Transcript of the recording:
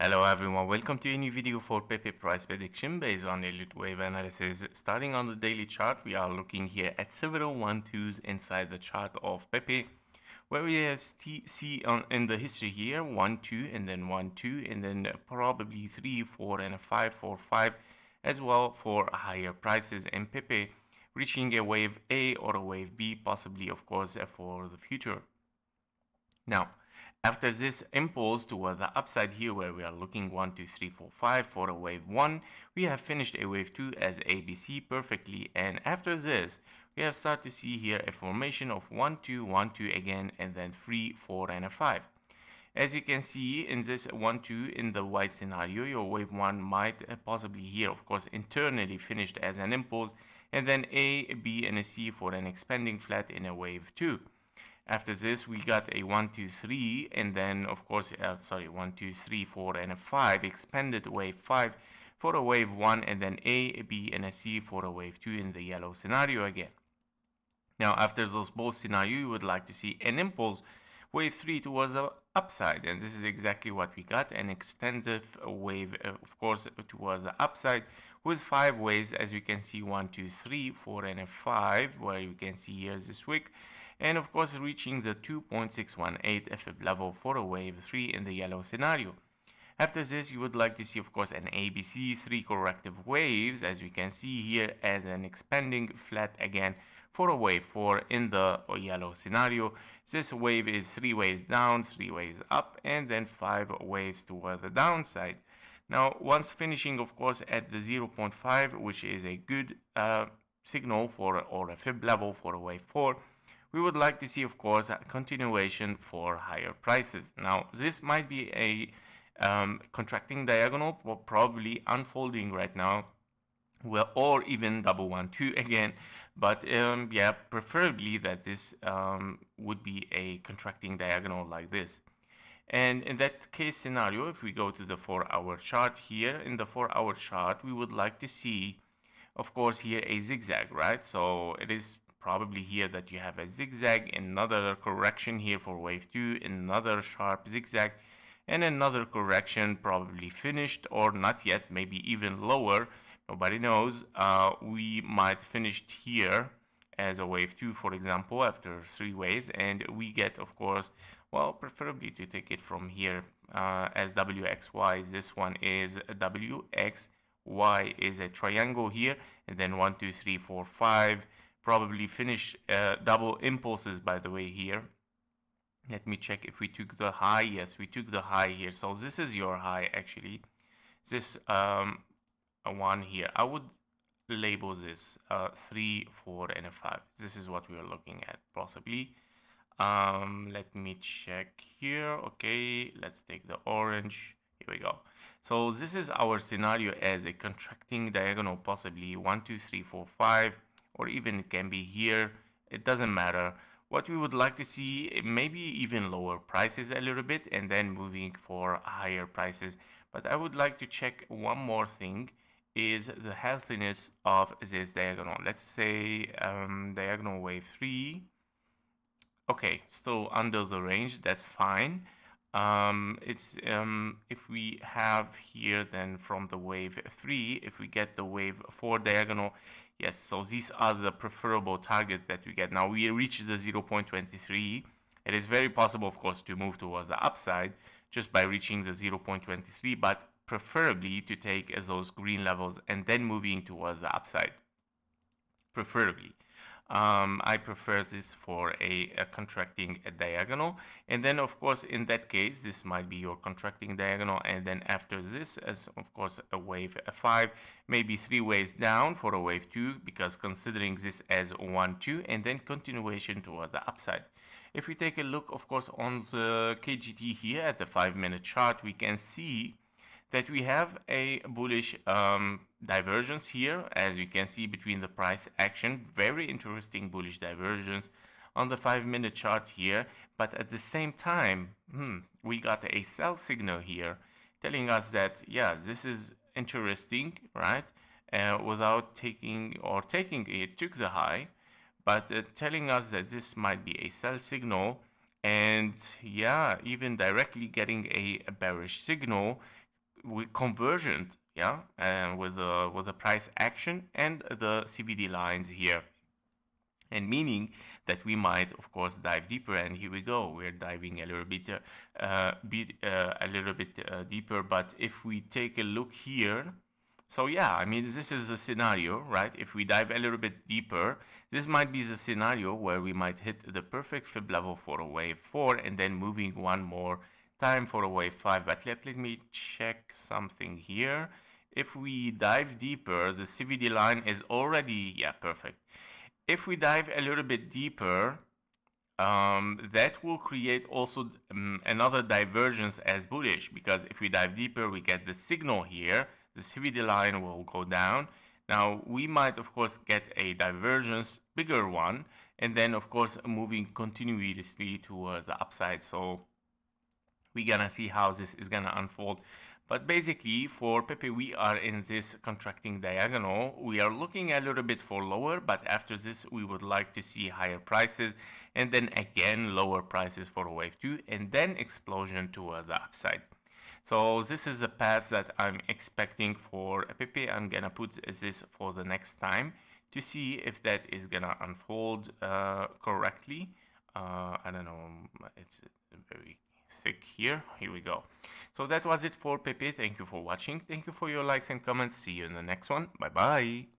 Hello everyone, welcome to a new video for Pepe price prediction based on Elliott wave analysis. Starting on the daily chart, we are looking here at several 1-2s inside the chart of Pepe, where we see in the history here 1-2 and then 1-2 and then probably 3-4 and a 5-4-5 as well for higher prices in Pepe, reaching a wave A or a wave B, possibly of course for the future. Now, after this impulse toward the upside here, where we are looking 1, 2, 3, 4, 5 for a wave 1, we have finished a wave 2 as ABC perfectly. And after this, we have started to see here a formation of 1, 2, 1, 2 again, and then 3, 4, and a 5. As you can see in this 1, 2 in the white scenario, your wave 1 might possibly here, of course, internally finished as an impulse, and then A, B, and a C for an expanding flat in a wave 2. After this, we got a 1, 2, 3, and then of course, 1, 2, 3, 4, and a 5, expanded wave 5 for a wave 1, and then A, B, and a C for a wave 2 in the yellow scenario again. Now, after those both scenarios, you would like to see an impulse wave 3 towards the upside, and this is exactly what we got, an extensive wave, of course, towards the upside with 5 waves, as you can see, 1, 2, 3, 4, and a 5, where you can see here this wick, and of course reaching the 2.618 FIB level for a wave 3 in the yellow scenario. After this, you would like to see, of course, an ABC, 3 corrective waves, as we can see here, as an expanding flat again for a wave 4 in the yellow scenario. This wave is 3 waves down, 3 waves up, and then 5 waves toward the downside. Now, once finishing, of course, at the 0.5, which is a good signal for or a fib level for a wave 4, we would like to see, of course, a continuation for higher prices. Now, this might be a contracting diagonal, probably unfolding right now, well, or even double 1-2 again, but yeah, preferably that this would be a contracting diagonal like this. And in that case scenario, if we go to the 4-hour chart here, in the 4-hour chart, we would like to see, of course, here a zigzag, right? So it is probably here that you have a zigzag, another correction here for wave 2, another sharp zigzag, and another correction probably finished or not yet, maybe even lower, nobody knows. We might finish here as a wave 2, for example, after 3 waves, and we get, of course, well, preferably to take it from here as WXY. This one is WXY is a triangle here, and then 1, 2, 3, 4, 5, probably finish double impulses, by the way, here. Let me check if we took the high. Yes, we took the high here. So this is your high, actually. This one here, I would label this 3, 4, and a 5. This is what we are looking at, possibly. Let me check here. Okay, let's take the orange. Here we go. So this is our scenario as a contracting diagonal, possibly 1, 2, 3, 4, 5, or even it can be here. It doesn't matter. What we would like to see, maybe even lower prices a little bit, and then moving for higher prices. But I would like to check one more thing, is the healthiness of this diagonal. Let's say diagonal wave 3. Okay, still under the range, that's fine. If we have here then from the wave 3, if we get the wave 4 diagonal, yes, so these are the preferable targets that we get. Now we reach the 0.23. It is very possible, of course, to move towards the upside just by reaching the 0.23, but preferably to take those green levels and then moving towards the upside, preferably. I prefer this for a contracting diagonal, and then of course in that case this might be your contracting diagonal, and then after this, as of course a wave 5, maybe 3 waves down for a wave 2, because considering this as 1, 2, and then continuation toward the upside. If we take a look, of course, on the KGT here at the 5-minute chart, we can see that we have a bullish divergence here, as you can see, between the price action. Very interesting bullish divergence on the 5-minute chart here, but at the same time we got a sell signal here telling us that, yeah, this is interesting, right? Without taking it took the high, but telling us that this might be a sell signal, and yeah, even directly getting a bearish signal, convergent, yeah, with the price action and the CVD lines here, and meaning that we might of course dive deeper. And here we go, we're diving a little bit deeper. But if we take a look here, so yeah, I mean, this is the scenario, right? If we dive a little bit deeper, this might be the scenario where we might hit the perfect fib level for a wave 4 and then moving one more time for a wave 5. But let me check something here. If we dive deeper, the CVD line is already, yeah, perfect. If we dive a little bit deeper, that will create also another divergence as bullish, because if we dive deeper, we get the signal here. The CVD line will go down. Now, we might, of course, get a divergence, bigger one, and then, of course, moving continuously towards the upside. So we're gonna see how this is gonna unfold. But basically, for Pepe, we are in this contracting diagonal. We are looking a little bit for lower, but after this, we would like to see higher prices, and then again, lower prices for wave 2, and then explosion toward the upside. So this is the path that I'm expecting for Pepe. I'm gonna put this for the next time to see if that is gonna unfold correctly. I don't know, it's very thick here. Here we go. So that was it for Pepe. Thank you for watching. Thank you for your likes and comments. See you in the next one. Bye bye.